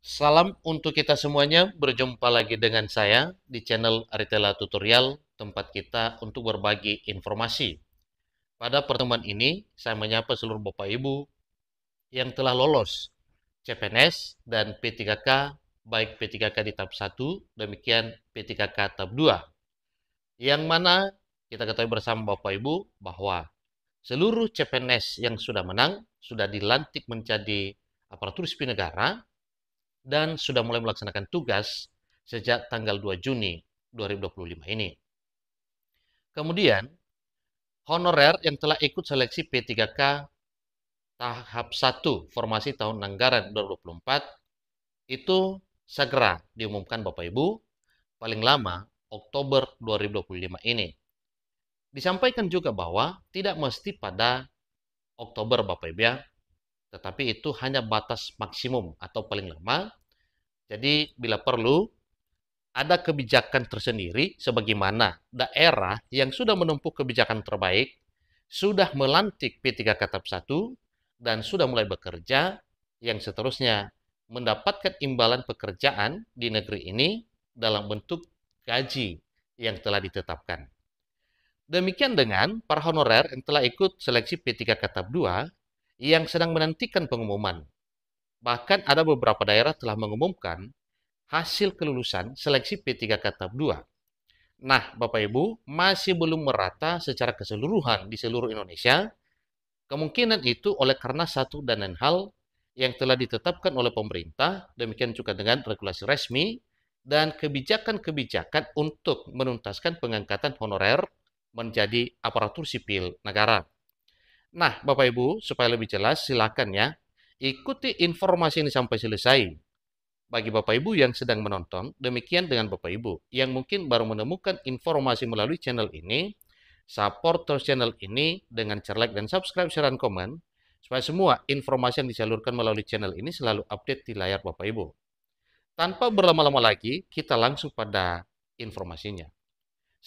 Salam untuk kita semuanya, berjumpa lagi dengan saya di channel Aritella Tutorial, tempat kita untuk berbagi informasi. Pada pertemuan ini, saya menyapa seluruh Bapak Ibu yang telah lolos CPNS dan P3K, baik P3K di tahap 1, demikian P3K tahap 2. Yang mana kita ketahui bersama Bapak Ibu bahwa seluruh CPNS yang sudah menang, sudah dilantik menjadi aparatur sipil negara, dan sudah mulai melaksanakan tugas sejak tanggal 2 Juni 2025 ini. Kemudian, honorer yang telah ikut seleksi P3K tahap 1 formasi tahun anggaran 2024 itu segera diumumkan Bapak Ibu, paling lama Oktober 2025 ini. Disampaikan juga bahwa tidak mesti pada Oktober Bapak Ibu ya, tetapi itu hanya batas maksimum atau paling lama. Jadi bila perlu ada kebijakan tersendiri sebagaimana daerah yang sudah menempuh kebijakan terbaik, sudah melantik P3K tahap 1 dan sudah mulai bekerja, yang seterusnya mendapatkan imbalan pekerjaan di negeri ini dalam bentuk gaji yang telah ditetapkan. Demikian dengan para honorer yang telah ikut seleksi P3K tahap 2 yang sedang menantikan pengumuman. Bahkan ada beberapa daerah telah mengumumkan hasil kelulusan seleksi P3K tahap 2. Nah, Bapak Ibu, masih belum merata secara keseluruhan di seluruh Indonesia. Kemungkinan itu oleh karena satu dan lain hal yang telah ditetapkan oleh pemerintah, demikian juga dengan regulasi resmi dan kebijakan-kebijakan untuk menuntaskan pengangkatan honorer menjadi aparatur sipil negara. Nah, Bapak Ibu, supaya lebih jelas, silakan ya, ikuti informasi ini sampai selesai. Bagi Bapak Ibu yang sedang menonton, demikian dengan Bapak Ibu yang mungkin baru menemukan informasi melalui channel ini, support terus channel ini dengan like dan subscribe, share, dan komen, supaya semua informasi yang disalurkan melalui channel ini selalu update di layar Bapak Ibu. Tanpa berlama-lama lagi, kita langsung pada informasinya.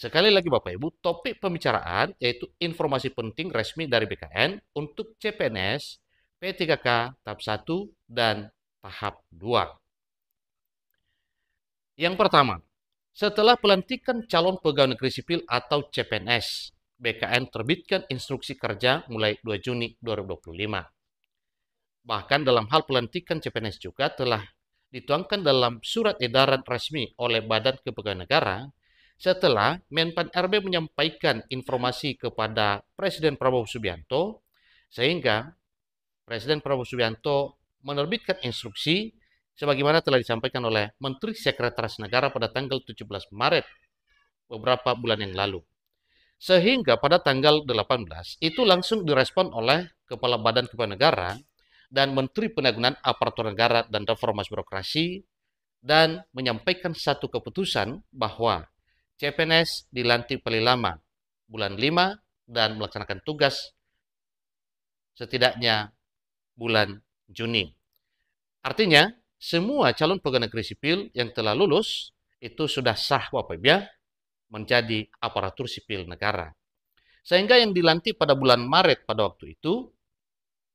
Sekali lagi Bapak Ibu, topik pembicaraan yaitu informasi penting resmi dari BKN untuk CPNS, P3K tahap 1 dan tahap 2. Yang pertama, setelah pelantikan calon pegawai negeri sipil atau CPNS, BKN terbitkan instruksi kerja mulai 2 Juni 2025. Bahkan dalam hal pelantikan CPNS juga telah dituangkan dalam surat edaran resmi oleh Badan Kepegawaian Negara setelah Menpan RB menyampaikan informasi kepada Presiden Prabowo Subianto, sehingga Presiden Prabowo Subianto menerbitkan instruksi sebagaimana telah disampaikan oleh Menteri Sekretaris Negara pada tanggal 17 Maret beberapa bulan yang lalu. Sehingga pada tanggal 18 itu langsung direspon oleh Kepala Badan Kepegawaian Negara dan Menteri Penanggulangan Aparatur Negara dan Reformasi Birokrasi dan menyampaikan satu keputusan bahwa CPNS dilantik paling lama bulan 5 dan melaksanakan tugas setidaknya bulan Juni. Artinya, semua calon pegawai negeri sipil yang telah lulus itu sudah sah Bapak Ibu ya, menjadi aparatur sipil negara. Sehingga yang dilantik pada bulan Maret pada waktu itu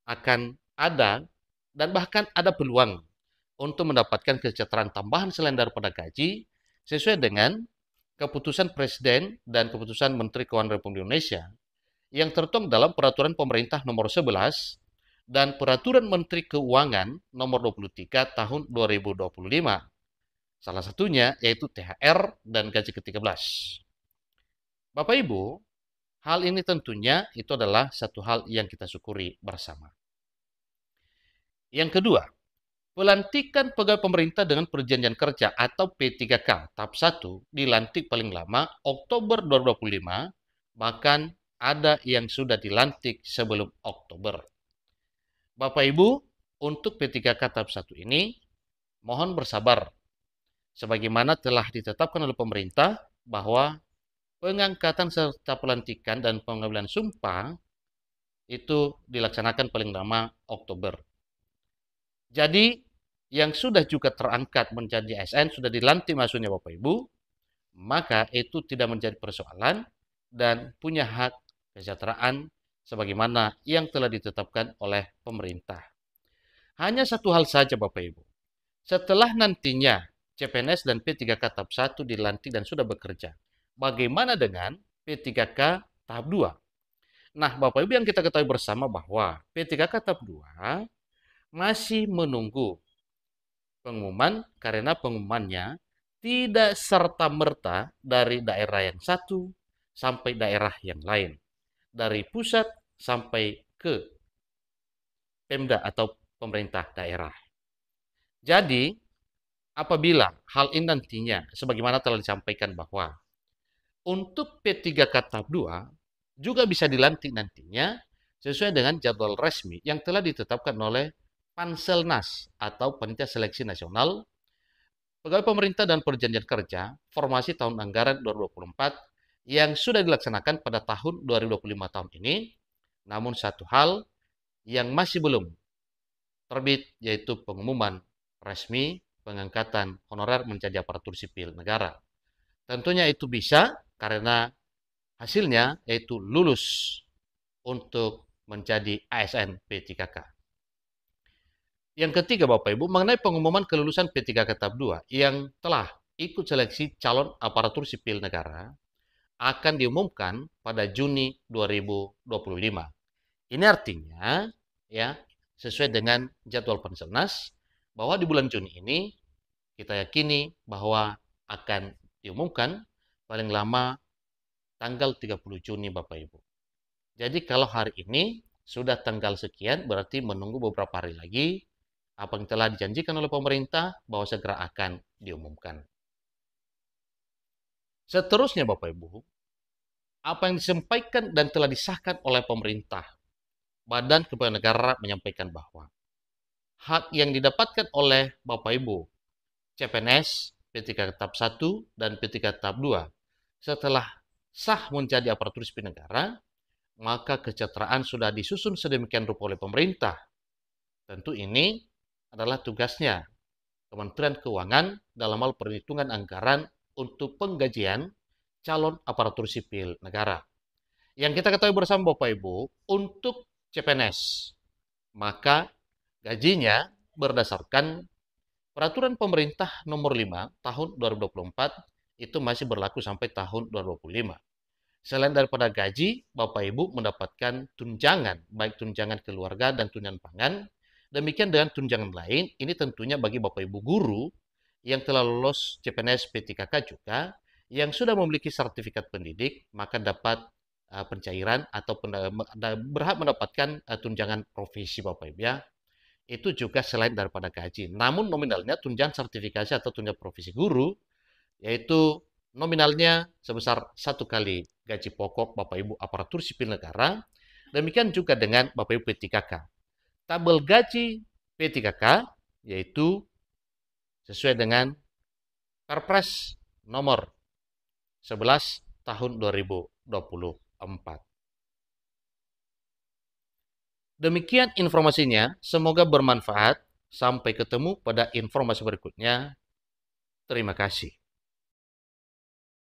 akan ada dan bahkan ada peluang untuk mendapatkan kesejahteraan tambahan selain daripada gaji sesuai dengan keputusan Presiden dan keputusan Menteri Keuangan Republik Indonesia yang tertuang dalam Peraturan Pemerintah Nomor 11 dan Peraturan Menteri Keuangan Nomor 23 Tahun 2025. Salah satunya yaitu THR dan gaji ke-13. Bapak Ibu, hal ini tentunya itu adalah satu hal yang kita syukuri bersama. Yang kedua, pelantikan pegawai pemerintah dengan perjanjian kerja atau P3K tahap 1 dilantik paling lama Oktober 2025, bahkan ada yang sudah dilantik sebelum Oktober. Bapak Ibu, untuk P3K tahap 1 ini, mohon bersabar. Sebagaimana telah ditetapkan oleh pemerintah bahwa pengangkatan serta pelantikan dan pengambilan sumpah itu dilaksanakan paling lama Oktober. Jadi, yang sudah juga terangkat menjadi ASN, sudah dilantik maksudnya Bapak Ibu, maka itu tidak menjadi persoalan dan punya hak kesejahteraan sebagaimana yang telah ditetapkan oleh pemerintah. Hanya satu hal saja Bapak Ibu. Setelah nantinya CPNS dan P3K tahap 1 dilantik dan sudah bekerja, bagaimana dengan P3K tahap 2? Nah, Bapak Ibu, yang kita ketahui bersama bahwa P3K tahap 2 masih menunggu pengumuman karena pengumumannya tidak serta-merta dari daerah yang satu sampai daerah yang lain. Dari pusat sampai ke Pemda atau pemerintah daerah. Jadi, apabila hal ini nantinya, sebagaimana telah disampaikan bahwa untuk P3K tahap 2 juga bisa dilantik nantinya sesuai dengan jadwal resmi yang telah ditetapkan oleh Panselnas atau Panitia Seleksi Nasional Pegawai Pemerintah dan Perjanjian Kerja Formasi Tahun Anggaran 2024 yang sudah dilaksanakan pada tahun 2025 tahun ini. Namun satu hal yang masih belum terbit yaitu pengumuman resmi pengangkatan honorer menjadi aparatur sipil negara. Tentunya itu bisa karena hasilnya yaitu lulus untuk menjadi ASN P3K. Yang ketiga Bapak Ibu, mengenai pengumuman kelulusan P3K tahap 2 yang telah ikut seleksi calon aparatur sipil negara akan diumumkan pada Juni 2025. Ini artinya ya sesuai dengan jadwal Panselnas bahwa di bulan Juni ini kita yakini bahwa akan diumumkan paling lama tanggal 30 Juni Bapak Ibu. Jadi kalau hari ini sudah tanggal sekian berarti menunggu beberapa hari lagi apa yang telah dijanjikan oleh pemerintah bahwa segera akan diumumkan. Seterusnya Bapak Ibu, apa yang disampaikan dan telah disahkan oleh pemerintah, Badan Kepegawaian Negara menyampaikan bahwa hak yang didapatkan oleh Bapak Ibu, CPNS, P3K tahap 1 dan P3K tahap 2 setelah sah menjadi aparatur sipil negara, maka kesejahteraan sudah disusun sedemikian rupa oleh pemerintah. Tentu ini adalah tugasnya Kementerian Keuangan dalam hal perhitungan anggaran untuk penggajian calon aparatur sipil negara. Yang kita ketahui bersama Bapak Ibu, untuk CPNS, maka gajinya berdasarkan Peraturan Pemerintah Nomor 5 Tahun 2024 itu masih berlaku sampai tahun 2025. Selain daripada gaji, Bapak Ibu mendapatkan tunjangan, baik tunjangan keluarga dan tunjangan pangan. Demikian dengan tunjangan lain, ini tentunya bagi Bapak Ibu guru yang telah lolos CPNS P3K juga, yang sudah memiliki sertifikat pendidik, maka dapat pencairan atau berhak mendapatkan tunjangan profesi Bapak Ibu ya. Itu juga selain daripada gaji. Namun nominalnya tunjangan sertifikasi atau tunjangan profesi guru, yaitu nominalnya sebesar 1 kali gaji pokok Bapak Ibu aparatur sipil negara. Demikian juga dengan Bapak Ibu P3K. Tabel gaji P3K yaitu sesuai dengan Perpres nomor 11 tahun 2024. Demikian informasinya, semoga bermanfaat. Sampai ketemu pada informasi berikutnya. Terima kasih.